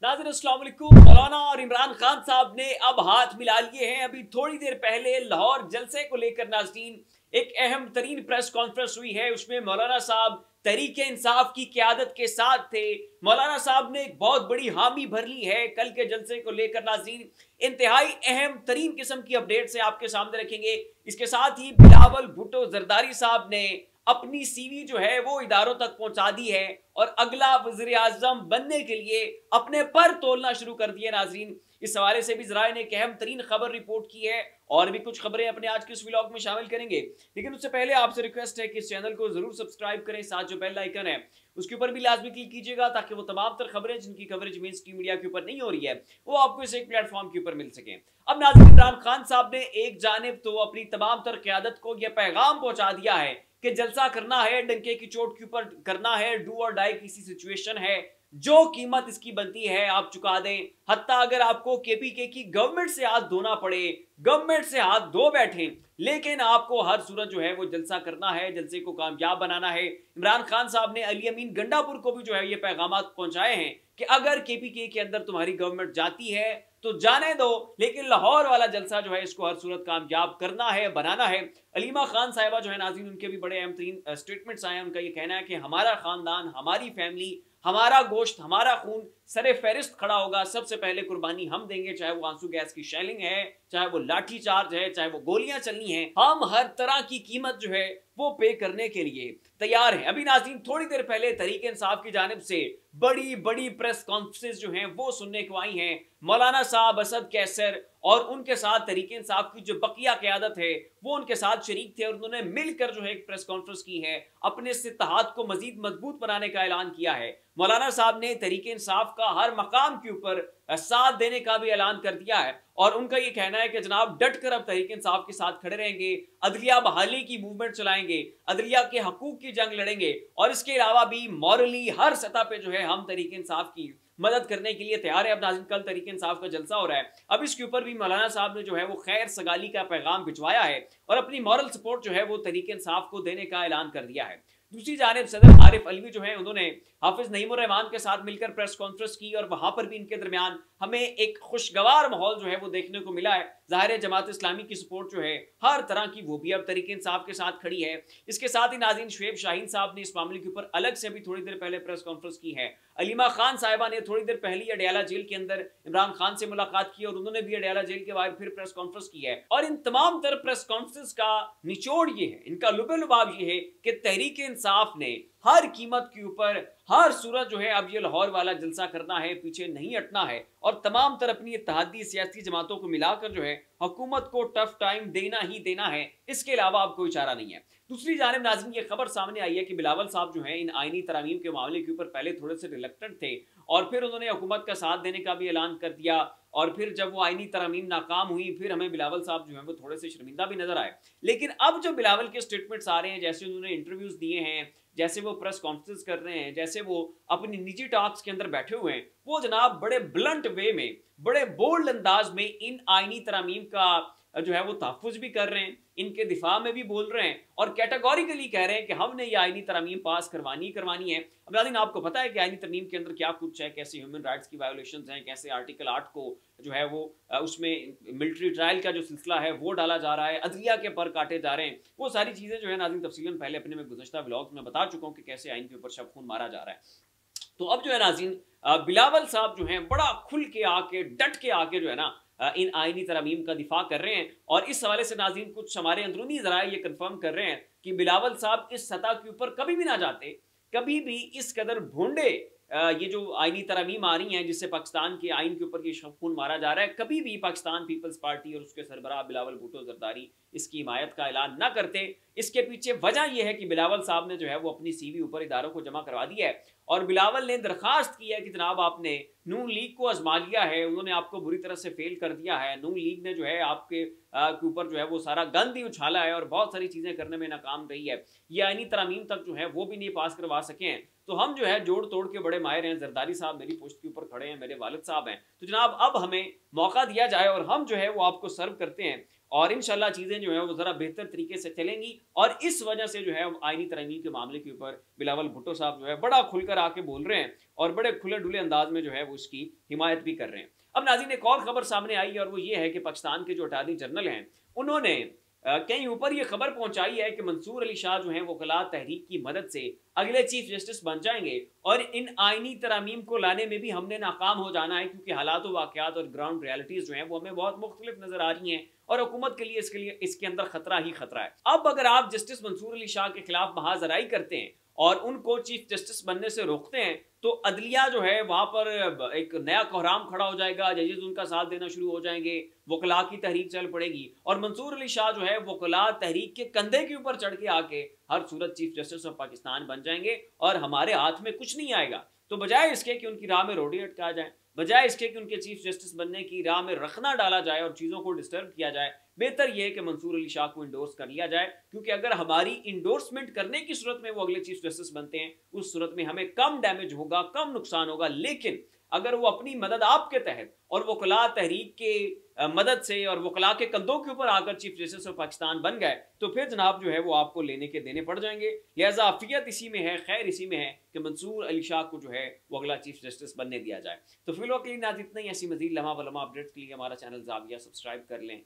नाज़रीन अस्सलाम वालेकुम। मौलाना और इमरान खान साहब ने अब हाथ मिला लिए हैं। अभी थोड़ी देर पहले लाहौर जलसे को लेकर नाज़रीन एक अहम तरीन प्रेस कॉन्फ्रेंस हुई है। उसमें मौलाना साहब तहरीक इंसाफ की क़यादत के साथ थे। मौलाना साहब ने एक बहुत बड़ी हामी भर ली है कल के जलसे को लेकर। नाज़रीन इंतहाई अहम तरीन किस्म की अपडेट से आपके सामने रखेंगे। इसके साथ ही बिलावल भुट्टो जरदारी साहब ने अपनी सीवी जो है वो इदारों तक पहुंचा दी है और अगला वज़ीर आज़म बनने के लिए अपने पर तोलना शुरू कर दिए। नाज़रीन इस हवाले से भी ज़राए ने एक अहम तरीन खबर रिपोर्ट की है और भी कुछ खबरें अपने आज के इस व्लॉग में शामिल करेंगे। लेकिन उससे पहले आपसे रिक्वेस्ट है कि इस चैनल को जरूर सब्सक्राइब करें, साथ जो बेल आइकन है उसके ऊपर भी लाजमी क्लिक कीजिएगा ताकि वो तमाम तर खबरें जिनकी कवरेज मेन स्ट्रीम मीडिया के ऊपर नहीं हो रही है वो आपको इस एक प्लेटफॉर्म के ऊपर मिल सके। अब नाज़रीन इमरान खान साहब ने एक जानिब तो अपनी तमाम तर क़यादत को यह पैगाम पहुंचा दिया है कि जलसा करना है, डंके की चोट के ऊपर करना है, डू और डाई किसी सिचुएशन है, जो कीमत इसकी बनती है आप चुका दें। हत्ता अगर आपको केपीके की गवर्नमेंट से हाथ धोना पड़े, गवर्नमेंट से हाथ धो बैठे, लेकिन आपको हर सूरत जो है वो जलसा करना है, जलसे को कामयाब बनाना है। इमरान खान साहब ने अली अमीन गंडापुर को भी जो है ये पैगाम पहुंचाए हैं कि अगर केपीके के अंदर तुम्हारी गवर्नमेंट जाती है तो जाने दो, लेकिन लाहौर वाला जलसा जो है इसको हर सूरत कामयाब करना है, बनाना है। अलीमा खान साहिबा जो है नाज़रीन उनके भी बड़े अहम तरीन स्टेटमेंट्स आए हैं। उनका ये कहना है कि हमारा खानदान, हमारी फैमिली, हमारा गोश्त, हमारा खून सरे फहरिस्त खड़ा होगा, सबसे पहले कुर्बानी हम देंगे, चाहे वो आंसू गैस की शेलिंग है, चाहे वो लाठी चार्ज है, चाहे वो गोलियां चलनी है, हम हर तरह की कीमत जो है वो पे करने के लिए तैयार हैं। अभी नाज़रीन थोड़ी देर पहले तहरीक इंसाफ की जानिब से बड़ी बड़ी प्रेस कॉन्फ्रेंसेस जो हैं वो सुनने को आई हैं। मौलाना साहब, असद कैसर और उनके साथ तहरीक इंसाफ की जो बकिया क़यादत है वो उनके साथ शरीक थे और उन्होंने मिलकर जो है एक प्रेस कॉन्फ्रेंस की है, अपने इस इत्तेहाद को मजीद मजबूत बनाने का ऐलान किया है। मौलाना साहब ने तहरीक इंसाफ का हर मकाम के ऊपर साथ देने का भी ऐलान कर दिया है और उनका ये कहना है कि जनाब डट कर अब तहरीक इंसाफ के साथ खड़े रहेंगे, अदलिया बहाली की मूवमेंट चलाएंगे, अदलिया के हकूक की जंग लड़ेंगे और इसके अलावा भी मॉरली हर सतह पे जो है हम तहरीक इंसाफ की मदद करने के लिए तैयार है। अब नाज़रीन कल तहरीक इंसाफ का जलसा हो रहा है, अब इसके ऊपर भी मौलाना साहब ने जो है वो खैर सगाली का पैगाम भिजवाया है और अपनी मॉरल सपोर्ट जो है वो तहरीक इंसाफ को देने का ऐलान कर दिया है। दूसरी जानिब सदर आरिफ अलवी जो है उन्होंने हाफिज नईमुर रहमान के साथ मिलकर प्रेस कॉन्फ्रेंस की और वहां पर भी इनके दरमियान हमें एक खुशगवार माहौल जो है वो देखने को मिला है। ज़ाहिर है जमात इस्लामी की सपोर्ट जो है हर तरह की वो भी अब तहरीक इंसाफ के साथ खड़ी है। इसके साथ ही नाज़रीन शुएब शाहीन साहब ने इस मामले के ऊपर अलग से भी थोड़ी देर पहले प्रेस कॉन्फ्रेंस की है। अलीमा खान साहिबा ने थोड़ी देर पहले अडयाला जेल के अंदर इमरान खान से मुलाकात की और उन्होंने भी अडयाला जेल के बाहर फिर प्रेस कॉन्फ्रेंस की है और इन तमाम तर प्रेस कॉन्फ्रेंस का निचोड़ ये है, इनका लुबे लुबाब ये है कि तहरीक इंसाफ ने हर कीमत के ऊपर हर सूरत जो है अब ये लाहौर वाला जलसा करना है, पीछे नहीं हटना है और तमाम तरह अपनी इत्तेहादी सियासी जमातों को मिलाकर जो है हुकूमत को टफ टाइम देना ही देना है, इसके अलावा अब कोई चारा नहीं है। दूसरी जानिब नाज़रीन ये खबर सामने आई है कि बिलावल साहब जो है इन आईनी तरामीम के मामले के ऊपर पहले थोड़े से रिलक्टेंट थे और फिर उन्होंने हुकूमत का साथ देने का भी ऐलान कर दिया और फिर जब वो आईनी तरामीम नाकाम हुई फिर हमें बिलावल साहब जो है वो थोड़े से शर्मिंदा भी नजर आए। लेकिन अब जो बिलावल के स्टेटमेंट्स आ रहे हैं, जैसे उन्होंने इंटरव्यूज दिए हैं, जैसे वो प्रेस कॉन्फ्रेंस कर रहे हैं, जैसे वो अपनी निजी टॉक्स के अंदर बैठे हुए हैं, वो जनाब बड़े ब्लंट वे में, बड़े बोल्ड अंदाज में इन आईनी तरामीम का जो है वो तहफ़्फ़ुज़ भी कर रहे हैं, इनके दिफा में भी बोल रहे हैं और कैटेगोरिकली कह रहे हैं कि हमने ये आईनी तरमीम पास करवानी है। अब नाज़रीन आपको पता है कि आईनी तरमीम के अंदर क्या कुछ है, कैसे ह्यूमन राइट्स की वायोलेशंस हैं, कैसे आर्टिकल 8 को जो है वो उसमें मिलिट्री ट्रायल का जो सिलसिला है वो डाला जा रहा है, अदलिया के पर काटे जा रहे हैं, वो सारी चीज़ें जो है नाज़रीन तफसीलन पहले अपने में गुज़श्ता व्लॉग्स में बता चुका हूँ कि कैसे आइन के ऊपर शब खून मारा जा रहा है। तो अब जो है नाज़रीन बिलावल साहब जो हैं बड़ा खुल के आके डट के आके जो है ना इन आईनी तरमीम का दिफा कर रहे हैं और इस हवाले से नाज़रीन कुछ हमारे अंदरूनी ज़राए ये कंफर्म कर रहे हैं कि बिलावल साहब इस सतह के ऊपर कभी भी ना जाते, कभी भी इस कदर भोंडे ये जो आईनी तरमीम आ रही हैं जिससे पाकिस्तान के आइन के ऊपर ये खून मारा जा रहा है, कभी भी पाकिस्तान पीपल्स पार्टी और उसके सरबराह बिलावल भुट्टो जरदारी इसकी हिमायत का ऐलान ना करते। इसके पीछे वजह यह है कि बिलावल साहब ने जो है वो अपनी सीवी ऊपर इदारों को जमा करवा दी है और बिलावल ने दरखास्त की है कि जनाब आपने नून लीग को आजमा लिया है, उन्होंने आपको बुरी तरह से फेल कर दिया है, नून लीग ने जो है आपके ऊपर जो है वो सारा गंद ही उछाला है और बहुत सारी चीज़ें करने में नाकाम रही है, ये आईनी तरमीम तक जो है वो भी नहीं पास करवा सके हैं। तो हम जो है जोड़ तोड़ के बड़े माहिर हैं। जरदारी साहब मेरी पोस्ट के ऊपर खड़े हैं, मेरे वालिद साहब हैं, तो जनाब अब हमें मौका दिया जाए और हम जो है वो आपको सर्व करते हैं और इंशाल्लाह चीज़ें जो है वो ज़रा बेहतर तरीके से चलेंगी। और इस वजह से जो है आईनी तरमीम के मामले के ऊपर बिलावल भुट्टो साहब जो है बड़ा खुलकर आके बोल रहे हैं और बड़े खुले डुले अंदाज में जो है वो उसकी हिमायत भी कर रहे हैं। अब नाज़रीन एक और खबर सामने आई है और वो ये है कि पाकिस्तान के जो अटॉर्नी जनरल हैं उन्होंने कहीं ऊपर ये खबर पहुंचाई है कि मंसूर अली शाह जो हैं वकला तहरीक की मदद से अगले चीफ जस्टिस बन जाएंगे और इन आईनी तरामीम को लाने में भी हमने नाकाम हो जाना है क्योंकि हालात वाक़यात और ग्राउंड रियलिटीज़ जो हैं वो हमें बहुत मुख्तलिफ नज़र आ रही हैं और हुकूमत के लिए इसके अंदर खतरा ही खतरा है। अब अगर आप जस्टिस मंसूर अली शाह के खिलाफ महाजराई करते हैं और उनको चीफ जस्टिस बनने से रोकते हैं तो अदलिया जो है वहां पर एक नया कोहराम खड़ा हो जाएगा, जजेस उनका साथ देना शुरू हो जाएंगे, वकला की तहरीक चल पड़ेगी और मंसूर अली शाह जो है वकला तहरीक के कंधे के ऊपर चढ़ के आके हर सूरत चीफ जस्टिस ऑफ पाकिस्तान बन जाएंगे और हमारे हाथ में कुछ नहीं आएगा। तो बजाय इसके कि उनकी राह में रोड़ी अटका जाए, बजाय इसके कि उनके चीफ जस्टिस बनने की राह में रखना डाला जाए और चीज़ों को डिस्टर्ब किया जाए, बेहतर यह है कि मंसूर अली शाह को इंडोर्स कर लिया जाए क्योंकि अगर हमारी इंडोर्समेंट करने की सूरत में वो अगले चीफ जस्टिस बनते हैं उस सूरत में हमें कम डैमेज होगा, कम नुकसान होगा। लेकिन अगर वो अपनी मदद आपके तहत और वकला तहरीक के मदद से और वकला के कंधों के ऊपर आकर चीफ जस्टिस ऑफ पाकिस्तान बन गए तो फिर जनाब जो है वो आपको लेने के देने पड़ जाएंगे। लिहाजा अफियत इसी में है, खैर इसी में है कि मंसूर अली शाह को जो है वो अगला चीफ जस्टिस बनने दिया जाए। तो फिलहाल के लिए नाज़रीन इतना ही। ऐसी मजीद लम्हा व लम्हा अपडेट्स के लिए हमारा चैनल ज़ाविया सब्सक्राइब कर लें।